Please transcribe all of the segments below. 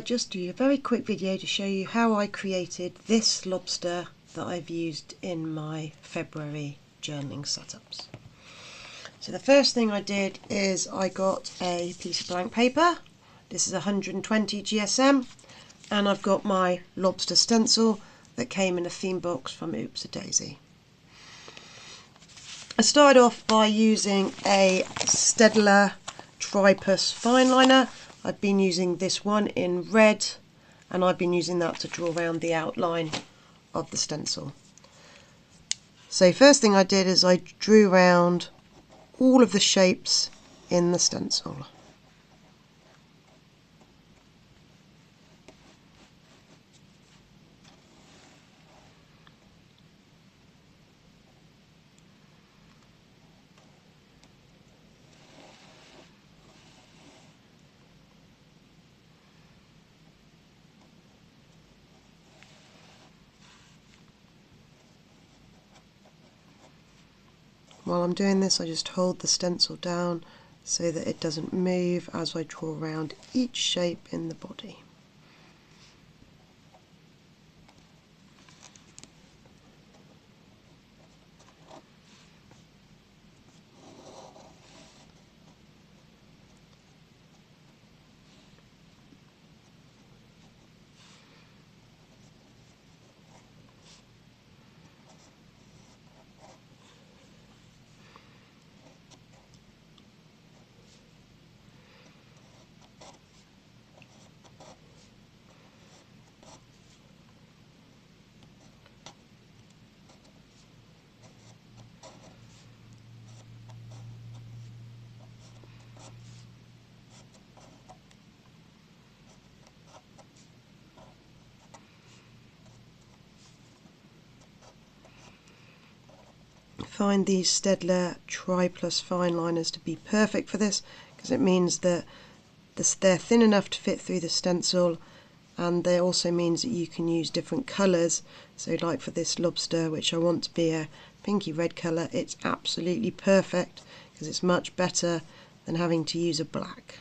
just do a very quick video to show you how I created this lobster that I've used in my February journaling setups. So the first thing I did is I got a piece of blank paper. This is 120 GSM, and I've got my lobster stencil that came in a theme box from Oops a Daisy. I started off by using a Staedtler Triplus Fineliner. I've been using this one in red, and I've been using that to draw around the outline of the stencil. So first thing I did is I drew around all of the shapes in the stencil. While I'm doing this, I just hold the stencil down so that it doesn't move as I draw around each shape in the body. I find these Staedtler Triplus Fineliners to be perfect for this, because it means that they're thin enough to fit through the stencil, and they also means that you can use different colours. So like for this lobster, which I want to be a pinky red colour, it's absolutely perfect because it's much better than having to use a black.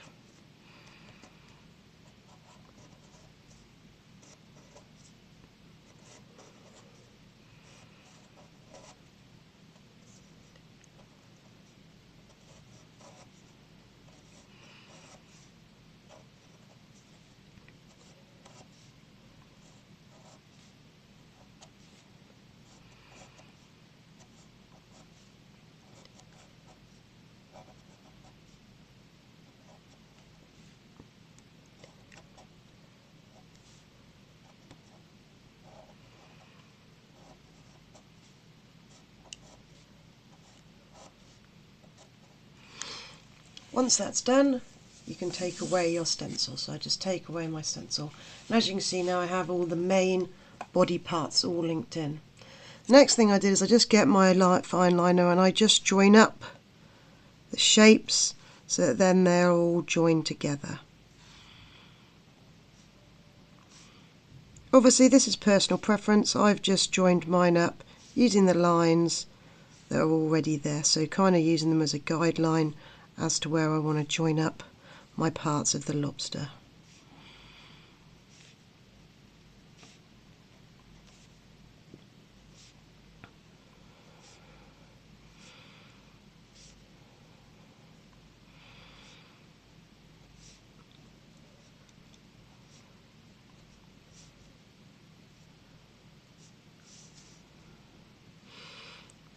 Once that's done, you can take away your stencil. So I just take away my stencil. And as you can see now, I have all the main body parts all linked in. The next thing I did is I just get my fine liner and I just join up the shapes so that then they're all joined together. Obviously this is personal preference. I've just joined mine up using the lines that are already there, so kind of using them as a guideline as to where I want to join up my parts of the lobster.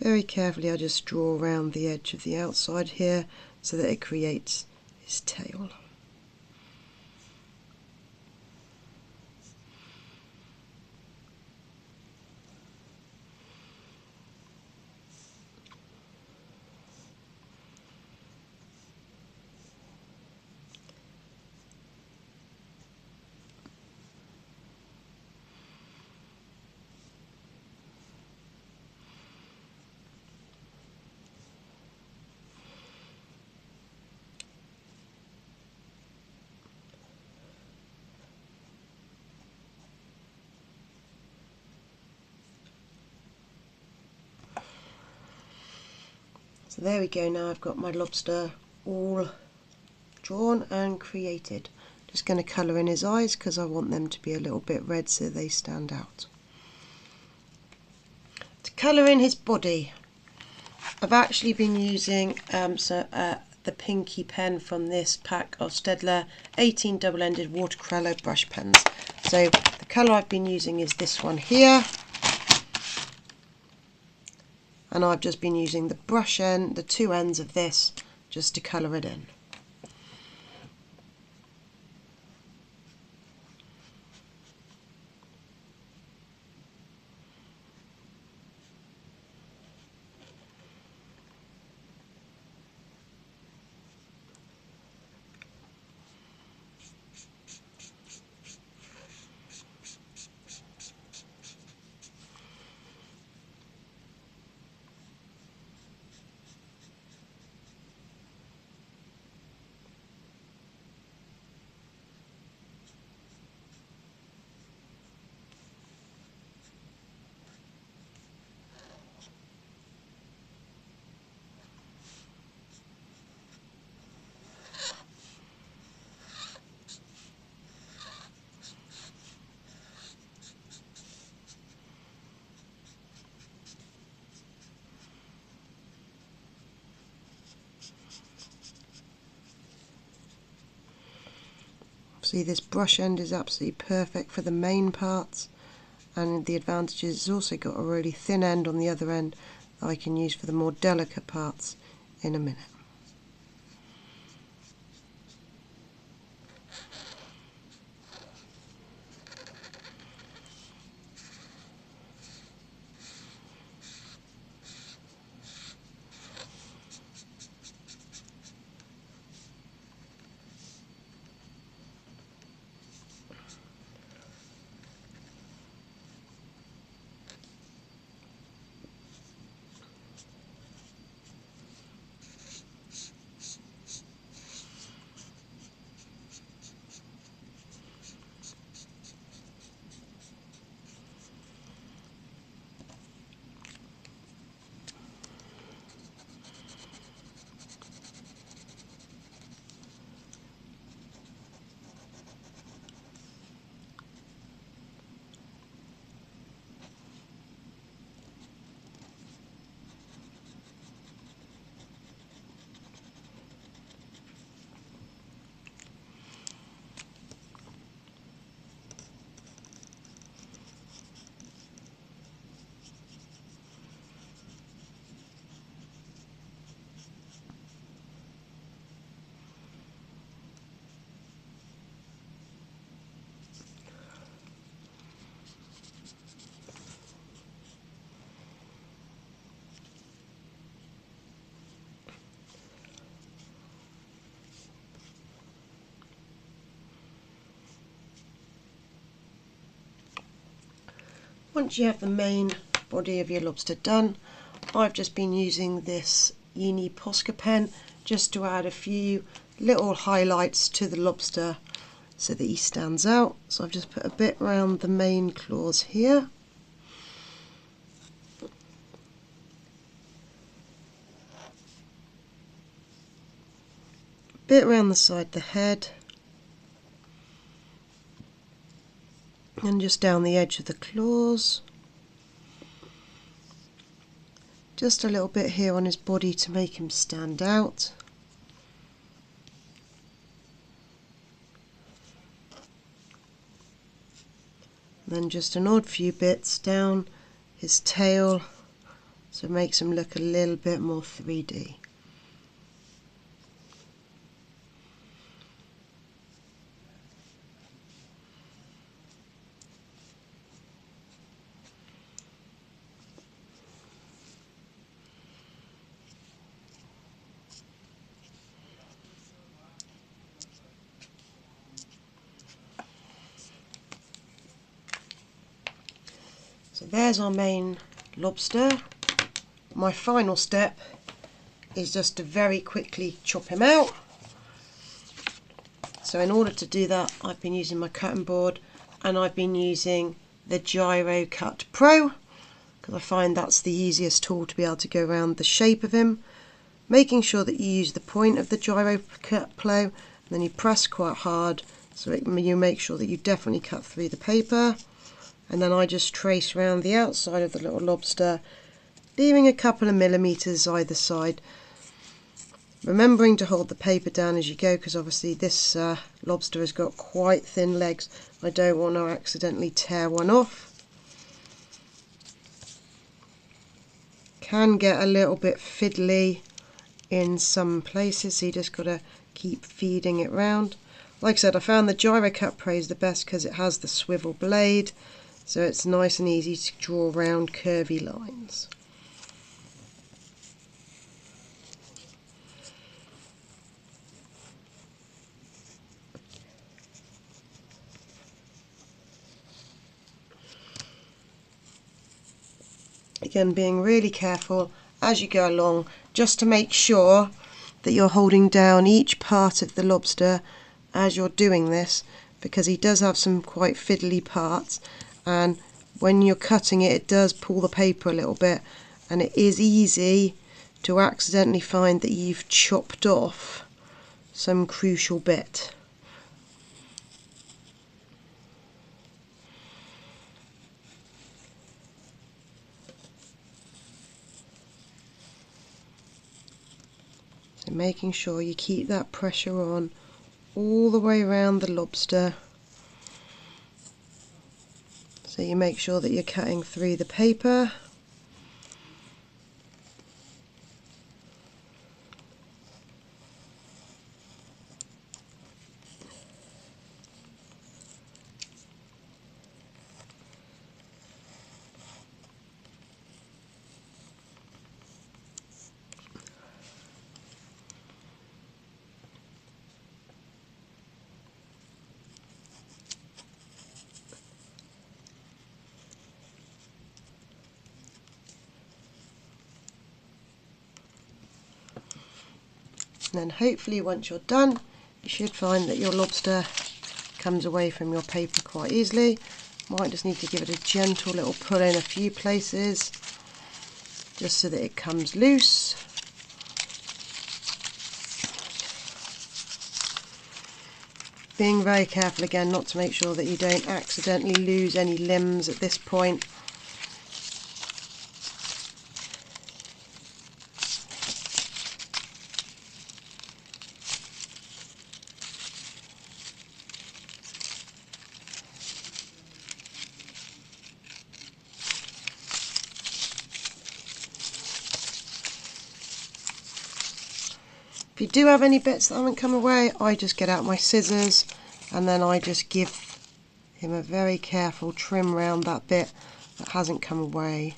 Very carefully I just draw around the edge of the outside here so that it creates his tail. So there we go, now I've got my lobster all drawn and created. Just going to colour in his eyes because I want them to be a little bit red so they stand out. To colour in his body, I've actually been using the pinky pen from this pack of Staedtler 18 double-ended watercolour brush pens. So the colour I've been using is this one here, and I've just been using the brush end, the two ends of this, just to colour it in. See, this brush end is absolutely perfect for the main parts, and the advantage is it's also got a really thin end on the other end that I can use for the more delicate parts in a minute. Once you have the main body of your lobster done, I've just been using this Uni Posca pen just to add a few little highlights to the lobster so that he stands out. So I've just put a bit around the main claws here. A bit around the side of the head. And just down the edge of the claws. Just a little bit here on his body to make him stand out. Then just an odd few bits down his tail, so it makes him look a little bit more 3D. So there's our main lobster. My final step is just to very quickly chop him out. So in order to do that, I've been using my cutting board, and I've been using the Gyrocut Pro because I find that's the easiest tool to be able to go around the shape of him. Making sure that you use the point of the Gyrocut Pro, and then you press quite hard So you make sure that you definitely cut through the paper, and then I just trace around the outside of the little lobster, leaving a couple of millimeters either side, remembering to hold the paper down as you go, because obviously this lobster has got quite thin legs. I don't want to accidentally tear one off. Can get a little bit fiddly in some places, so you just got to keep feeding it round. Like I said, I found the Gyrocut Pro is the best because it has the swivel blade, so it's nice and easy to draw round curvy lines. Again, being really careful as you go along, just to make sure that you're holding down each part of the lobster as you're doing this, because he does have some quite fiddly parts, and when you're cutting it, it does pull the paper a little bit, and it is easy to accidentally find that you've chopped off some crucial bit. So making sure you keep that pressure on all the way around the lobster, so you make sure that you're cutting through the paper. And then hopefully once you're done, you should find that your lobster comes away from your paper quite easily. Might just need to give it a gentle little pull in a few places, just so that it comes loose. Being very careful again not to make sure that you don't accidentally lose any limbs at this point. If you do have any bits that haven't come away, I just get out my scissors and then I just give him a very careful trim round that bit that hasn't come away.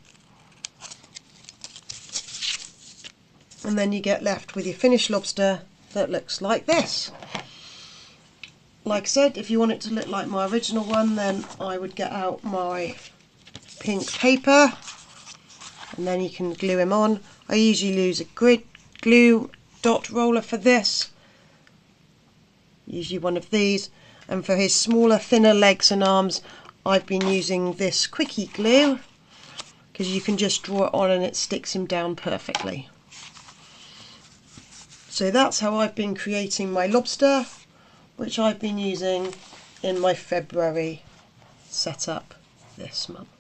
And then you get left with your finished lobster that looks like this. Like I said, if you want it to look like my original one, then I would get out my pink paper and then you can glue him on. I usually use a grid glue dot roller for this, usually one of these, and for his smaller, thinner legs and arms I've been using this quickie glue, because you can just draw it on and it sticks him down perfectly. So that's how I've been creating my lobster, which I've been using in my February setup this month.